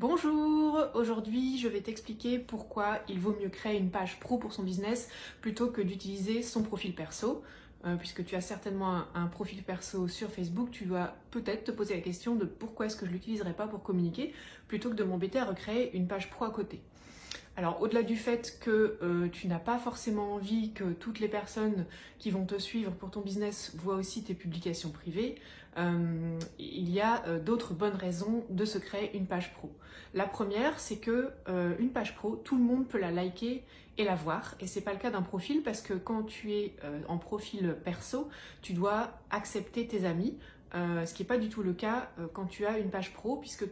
Bonjour, aujourd'hui je vais t'expliquer pourquoi il vaut mieux créer une page pro pour son business plutôt que d'utiliser son profil perso. Puisque tu as certainement un profil perso sur Facebook, tu dois peut-être te poser la question de pourquoi est-ce que je ne l'utiliserais pas pour communiquer plutôt que de m'embêter à recréer une page pro à côté. Alors au-delà du fait que tu n'as pas forcément envie que toutes les personnes qui vont te suivre pour ton business voient aussi tes publications privées, il y a d'autres bonnes raisons de se créer une page pro. La première, c'est que une page pro, tout le monde peut la liker et la voir, et c'est pas le cas d'un profil parce que quand tu es en profil perso, tu dois accepter tes amis. Ce qui n'est pas du tout le cas quand tu as une page pro, puisque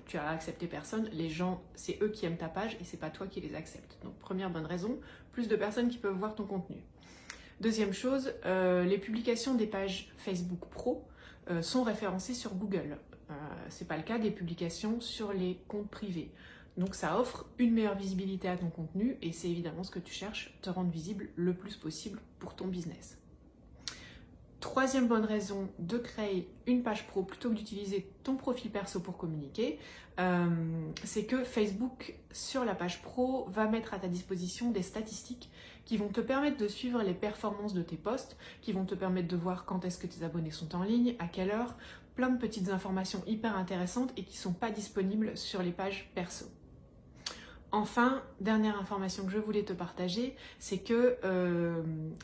tu as accepté personne, les gens, c'est eux qui aiment ta page et c'est pas toi qui les acceptes. Donc première bonne raison, plus de personnes qui peuvent voir ton contenu. Deuxième chose, les publications des pages Facebook Pro sont référencées sur Google. C'est pas le cas des publications sur les comptes privés. Donc ça offre une meilleure visibilité à ton contenu et c'est évidemment ce que tu cherches, te rendre visible le plus possible pour ton business. Troisième bonne raison de créer une page pro plutôt que d'utiliser ton profil perso pour communiquer, c'est que Facebook, sur la page pro, va mettre à ta disposition des statistiques qui vont te permettre de suivre les performances de tes posts, qui vont te permettre de voir quand est-ce que tes abonnés sont en ligne, à quelle heure, plein de petites informations hyper intéressantes et qui ne sont pas disponibles sur les pages perso. Enfin, dernière information que je voulais te partager, c'est que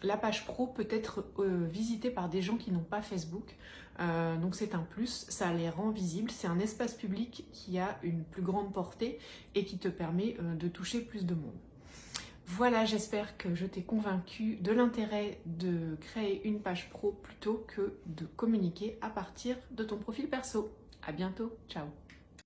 la page pro peut être visitée par des gens qui n'ont pas Facebook. Donc c'est un plus, ça les rend visibles. C'est un espace public qui a une plus grande portée et qui te permet de toucher plus de monde. Voilà, j'espère que je t'ai convaincu de l'intérêt de créer une page pro plutôt que de communiquer à partir de ton profil perso. À bientôt, ciao!